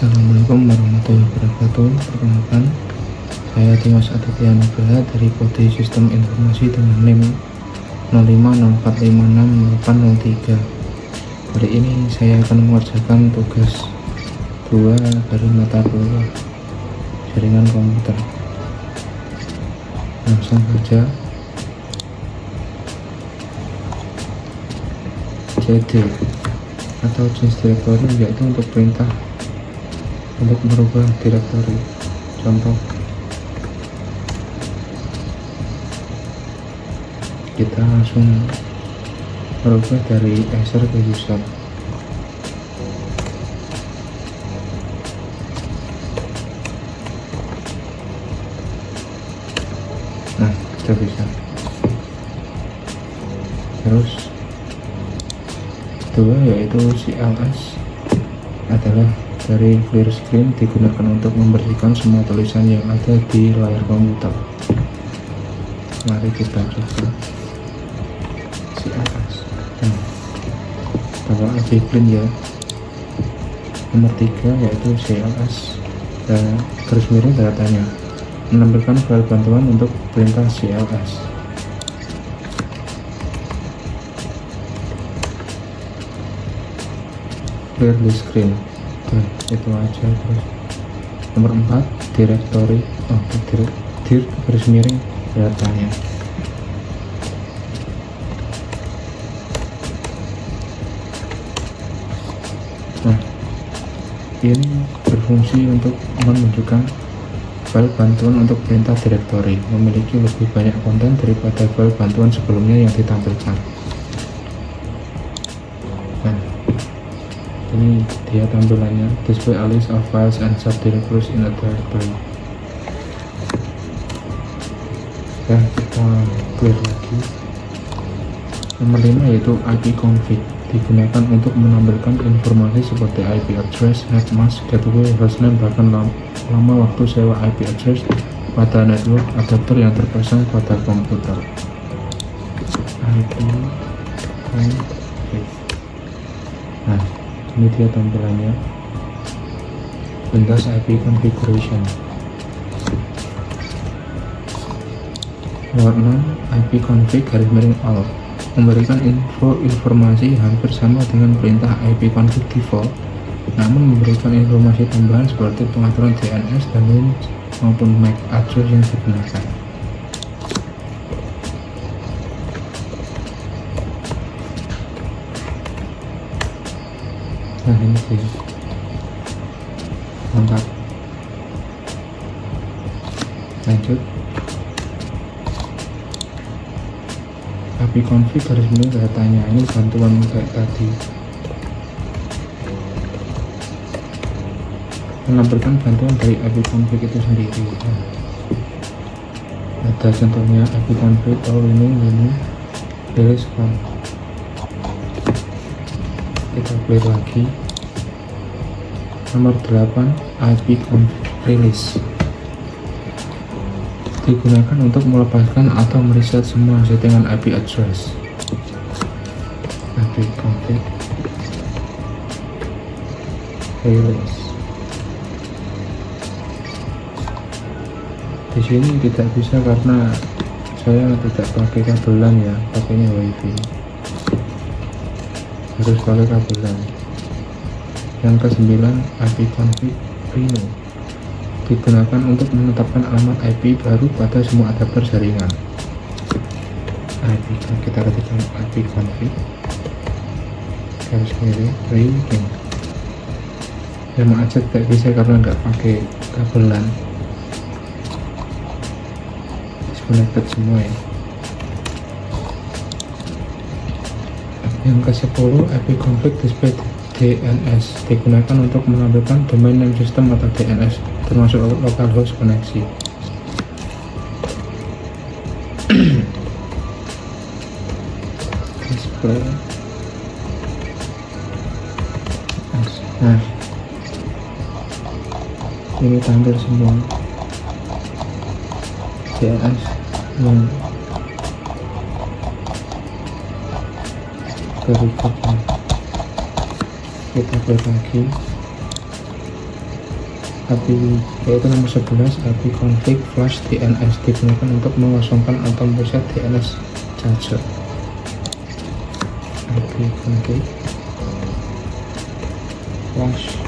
Assalamualaikum warahmatullahi wabarakatuh. Perkenalkan, saya Dimas Aditya Nugraha dari Prodi Sistem Informasi dengan NIM 0504560803. Kali ini saya akan mengerjakan tugas 2 dari mata kuliah jaringan komputer. Langsung saja. CD atau jenis direktori yaitu untuk perintah untuk merubah direktori. Contoh, kita langsung merubah dari user ke user. Nah, sudah bisa. Terus kedua yaitu CLS adalah dari clear screen, digunakan untuk membersihkan semua tulisan yang ada di layar komputer. Mari kita coba CLS. Bawa AB clean ya. Nomor 3 yaitu CLS dan garis miring tanda tanya, menampilkan file bantuan untuk perintah CLS. Clear the screen. Itu aja. Terus nomor 4 direktori dir garis miring datanya. Nah, ini berfungsi untuk menunjukkan file bantuan untuk perintah direktori memiliki lebih banyak konten daripada file bantuan sebelumnya yang ditampilkan. Nah, ini dia tampilannya, display a list of files and subdirectories in a directory. Ya, kita clear lagi. Nomor 5 yaitu IP config, digunakan untuk menampilkan informasi seperti IP address, net mask, gateway, hostname, bahkan lama waktu sewa IP address pada network adapter yang terpasang pada komputer. IP config. Nah, ini dia tampilannya. Windows IP configuration. Nomor 6 IP config garis miring all, memberikan informasi hampir sama dengan perintah IP config default, namun memberikan informasi tambahan seperti pengaturan DNS dan WIN maupun MAC address yang digunakan. Nah, ini sih lengkap. Lanjut. IP config garis miring datanya, ini bantuan kayak tadi, menampilkan bantuan dari IP config itu sendiri. Nah, ada contohnya IP config all winning release com. Kita play lagi. Nomor 8 IP config release, digunakan untuk melepaskan atau mereset semua settingan IP address. IP config release. Di sini tidak bisa karena saya tidak pakai kabelan ya, pakainya WiFi. Harus pakai kabelan. Yang ke-9 IP config renew, digunakan untuk menetapkan alamat IP baru pada semua adapter jaringan. Kita ketikkan IP config garis miring renew. Sama aja tidak bisa karena nggak pakai kabelan. Disconnected semua ya. Yang ke-10 IP config display DNS, digunakan untuk menampilkan domain name system atau DNS termasuk localhost koneksi. Display. Nah, ini tampil semua DNS yang berikutnya. Kita play lagi. API yaitu nomor 11, API config flash DNS digunakan untuk mengosongkan atau mereset DNS charger. API config flash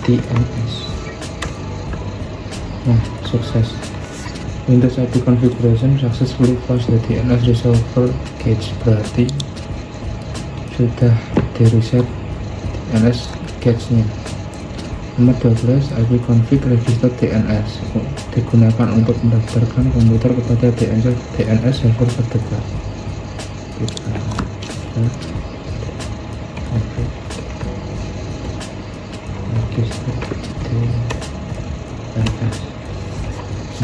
DNS. Nah, sukses. Windows API configuration successfully flash the DNS resolver cache, berarti sudah di reset DNS cache-nya. Nomor 12, IP config register DNS digunakan untuk mendaftarkan komputer kepada DNS server terdekat. Kita config register DNS.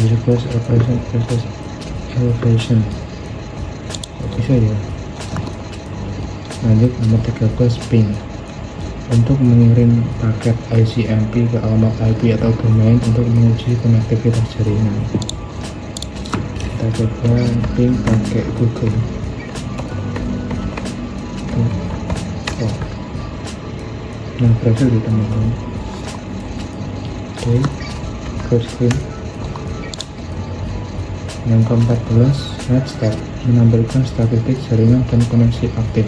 11 operation process elevation. Bisa ya. Lanjut nomor 13, ping untuk mengirim paket ICMP ke alamat IP atau domain untuk menguji konektivitas jaringan. Kita coba ping pakai Google. Nah, berhasil di teman-teman. Oke, clear screen. Yang ke-14, NetStat menampilkan statistik jaringan dan koneksi aktif,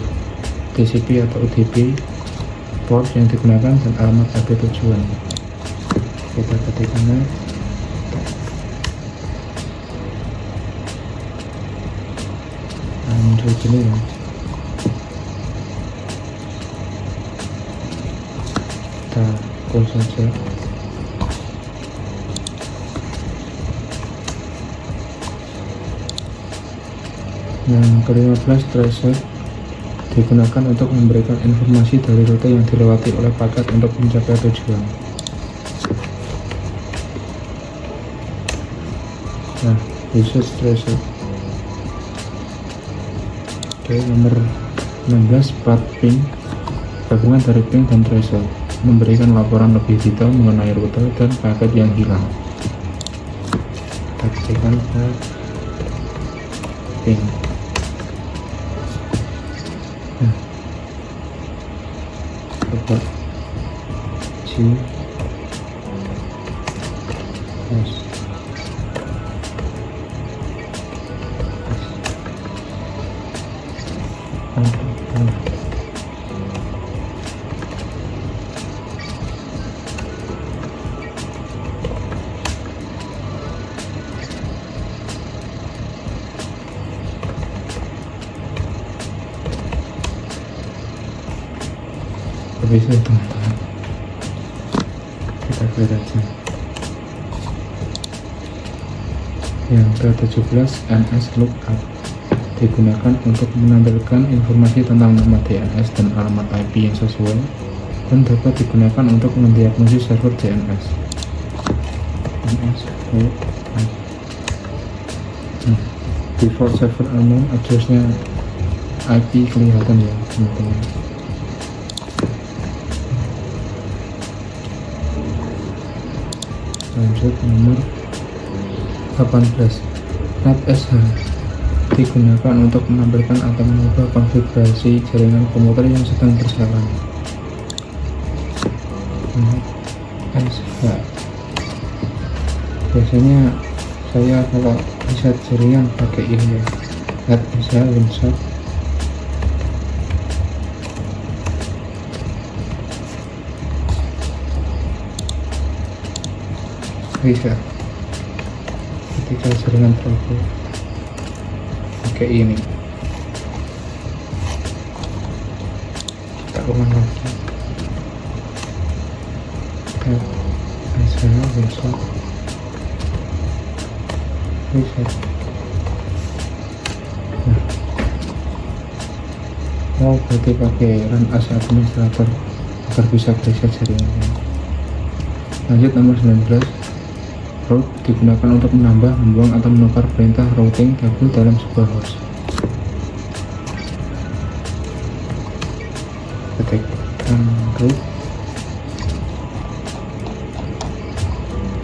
TCP atau UDP, port yang digunakan dan alamat IP tujuan. Kita ketikkan Android ini ya. Kita close saja. Yang ke-15, tracer digunakan untuk memberikan informasi dari rute yang dilewati oleh paket untuk mencapai tujuan. Nah, usage tracer. Oke, nomor 16, path ping gabungan dari ping dan tracer memberikan laporan lebih detail mengenai rute dan paket yang hilang. Kita ketikkan path ping. Coba G S bisa teman-teman, kita clear aja. Yang ke-17, NS lookup digunakan untuk menampilkan informasi tentang nama DNS dan alamat IP yang sesuai dan dapat digunakan untuk mendiagnosis server DNS. NS lookup. Default server unknown, addressnya IP kelihatan ya teman-teman. Lanjut nomor 18, NetSH digunakan untuk menampilkan atau mengubah konfigurasi jaringan komputer yang sedang berjalan. NetSH biasanya saya kalau reset jaringan pakai ini ya, NetSH Winshot. Bisa ketika jaringan trouble pakai ini. Kita ulang lagi. Saya bisa nah, mau berarti pakai run as administrator agar bisa reset jaringan. Lanjut nomor 19, route digunakan untuk menambah, membuang, atau menukar perintah routing kabel dalam sebuah host. Ketikkan route.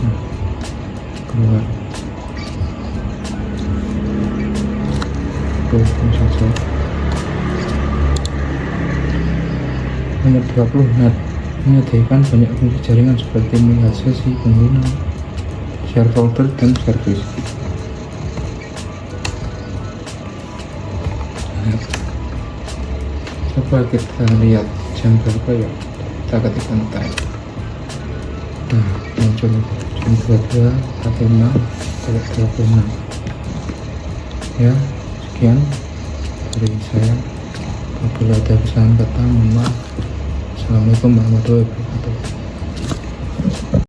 Nah, keluar. Close saja. Nomor 20, NAT menyediakan banyak fungsi jaringan seperti melihat sesi pengguna, share folder, dan service. Nah, coba kita lihat jam berapa ya, kita ketikkan time. Nah, muncul jam 22.46 26. Ya, sekian dari saya. Apabila ada kesalahan kata, mohon maaf. Assalamualaikum warahmatullahi wabarakatuh.